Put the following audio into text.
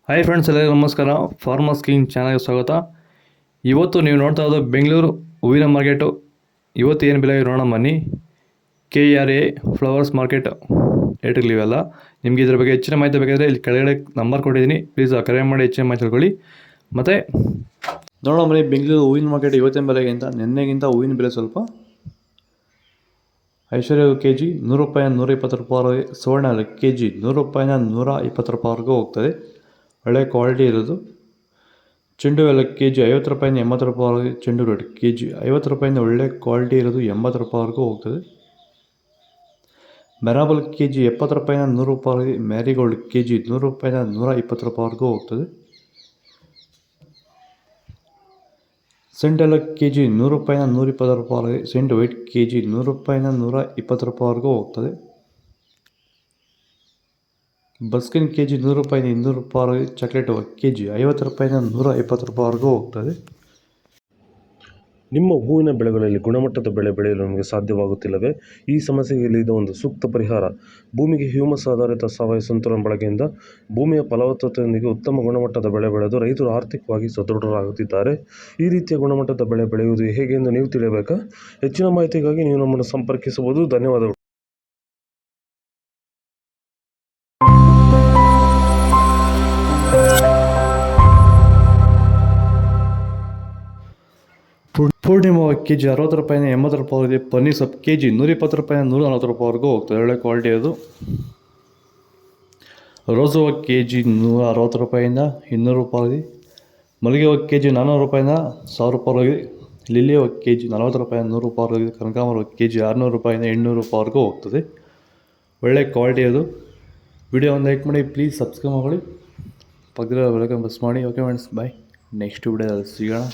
Hi friends, ಎಲ್ಲರಿಗೂ ನಮಸ್ಕಾರ. Farmers king ಚಾನಲ್ಗೆ ಸ್ವಾಗತ. ಇವತ್ತು ನೀವು ನೋಡ್ತಾ ಇರೋದು ಬೆಂಗಳೂರು ಹೂವಿನ ಮಾರ್ಕೆಟು. ಇವತ್ತು ಏನು ಬೆಲೆ ನೋಡೋಣ ಬನ್ನಿ. KRA ಫ್ಲವರ್ಸ್ ಮಾರ್ಕೆಟ್ ರೇಟ್ಗಳಿವೆಲ್ಲ. ನಿಮಗೆ ಇದ್ರ ಬಗ್ಗೆ ಹೆಚ್ಚಿನ ಮಾಹಿತಿ ಬೇಕಾದರೆ ಇಲ್ಲಿ ಕೆಳಗಡೆ ನಂಬರ್ ಕೊಟ್ಟಿದ್ದೀನಿ, ಪ್ಲೀಸ್ ಕರೆ ಮಾಡಿ ಹೆಚ್ಚಿನ ಮಾಹಿತಿ ತಿಳ್ಕೊಳ್ಳಿ. ಮತ್ತು ನೋಡೋಣ ಬನ್ನಿ, ಬೆಂಗಳೂರು ಹೂವಿನ ಮಾರ್ಕೆಟ್ ಇವತ್ತಿನ ಬೆಲೆಗಿಂತ ನಿನ್ನೆಗಿಂತ ಹೂವಿನ ಬೆಲೆ ಸ್ವಲ್ಪ ಐಶ್ವರ್ಯ KG 100 ರೂಪಾಯಿ 120 ರೂಪಾಯಿ, ಸುವರ್ಣ KG 100 ರೂಪಾಯಿ 120 ರೂಪಾಯಿವರೆಗೂ ಹೋಗ್ತದೆ. ಒಳ್ಳೆ ಕ್ವಾಲಿಟಿ ಇರೋದು. ಚೆಂಡು ಎಲ್ಲ KG 50 ರೂಪಾಯಿ 80 ರೂಪಾಯಿವರೆಗೆ. ಚೆಂಡು ರೇಟ್ KG 50 ರೂಪಾಯಿಂದ ಒಳ್ಳೆ ಕ್ವಾಲಿಟಿ ಇರೋದು 80 ರೂಪಾಯಿವರೆಗೂ ಹೋಗ್ತದೆ. ಮೆರಾಬಲ್ KG 70 ರೂಪಾಯಿನ 100 ರೂಪಾಯಿವರೆಗೆ. ಮ್ಯಾರಿಗೋಲ್ಡ್ KG 100 ರೂಪಾಯಿನ 120 ರೂಪಾಯಿವರೆಗೂ ಹೋಗ್ತದೆ. ಸೆಂಟ್ ಎಲ್ಲ KG 100 ರೂಪಾಯಿನ 120 ರೂಪಾಯಿವರೆಗೆ. ಸೆಂಟ್ ವೈಟ್ KG 100 ರೂಪಾಯಿನ 120 ರೂಪಾಯಿವರೆಗೂ ಹೋಗ್ತದೆ. ಬಸ್ಕಿನ್ KG 100 ರೂಪಾಯಿನ 200 ರೂಪಾಯಿವರೆಗೆ. ಚಾಕ್ಲೇಟ್ KG 50 ರೂಪಾಯಿನ 120 ರೂಪಾಯಿವರೆಗೂ ಹೋಗ್ತದೆ. ನಿಮ್ಮ ಹೂವಿನ ಬೆಳೆಗಳಲ್ಲಿ ಗುಣಮಟ್ಟದ ಬೆಳೆ ಬೆಳೆಯಲು ನಮಗೆ ಸಾಧ್ಯವಾಗುತ್ತಿಲ್ಲವೇ? ಈ ಸಮಸ್ಯೆಗೆ ಇದು ಒಂದು ಸೂಕ್ತ ಪರಿಹಾರ. ಭೂಮಿಗೆ ಹ್ಯೂಮಸ್ ಆಧಾರಿತ ಸಾವಯವ ಸಂತುಲನ ಬಳಕೆಯಿಂದ ಭೂಮಿಯ ಫಲವತ್ತತೆಯೊಂದಿಗೆ ಉತ್ತಮ ಗುಣಮಟ್ಟದ ಬೆಳೆ ಬೆಳೆದು ರೈತರು ಆರ್ಥಿಕವಾಗಿ ಸದೃಢರಾಗುತ್ತಿದ್ದಾರೆ. ಈ ರೀತಿಯ ಗುಣಮಟ್ಟದ ಬೆಳೆ ಬೆಳೆಯುವುದು ಹೇಗೆ ಎಂದು ನೀವು ತಿಳಿಯಬೇಕಾ? ಹೆಚ್ಚಿನ ಮಾಹಿತಿಗಾಗಿ ನೀವು ನಮ್ಮನ್ನು ಸಂಪರ್ಕಿಸಬಹುದು. ಧನ್ಯವಾದಗಳು. ಪೂರ್ಣಿಮಾ KG 60 ರೂಪಾಯಿನ 80 ರೂಪಾಯಿವರೆಗೆ. ಪನ್ನೀರ್ ಸೊಪ್ಪು KG 120 ರೂಪಾಯಿನ 140 ರೂಪಾಯಿವರೆಗೂ ಹೋಗ್ತದೆ. ಒಳ್ಳೆ ಕ್ವಾಲಿಟಿ ಅದು. ರೋಸು KG 160 ರೂಪಾಯಿಂದ 200 ರೂಪಾಯಿವರೆಗೆ. ಮಲ್ಲಿಗೆ ಹೂವು KG 400 ರೂಪಾಯಿಂದ 1000 ರೂಪಾಯಿವರೆಗೆ. ಲಿಲ್ಲಿ ಹೂವು KG 40 ರೂಪಾಯಿಂದ 100 ರೂಪಾಯಿವರೆಗೆ. ಕನಕಾಂಬರ KG 600 ರೂಪಾಯಿಂದ 800 ರೂಪಾಯಿವರೆಗೂ ಹೋಗ್ತದೆ. ಒಳ್ಳೆ ಕ್ವಾಲಿಟಿ ಅದು. ವಿಡಿಯೋ ಒಂದು ಲೈಕ್ ಮಾಡಿ, ಪ್ಲೀಸ್ ಸಬ್ಸ್ಕ್ರೈಬ್ ಮಾಡಿ, ಪಕ್ಕದಲ್ಲಿ ಬೆಳಗ್ಗೆ ಬಸ್ ಮಾಡಿ. ಓಕೆ ಫ್ರೆಂಡ್ಸ್, ಬಾಯ್. ನೆಕ್ಸ್ಟ್ ವಿಡಿಯೋದಲ್ಲಿ ಸಿಗೋಣ.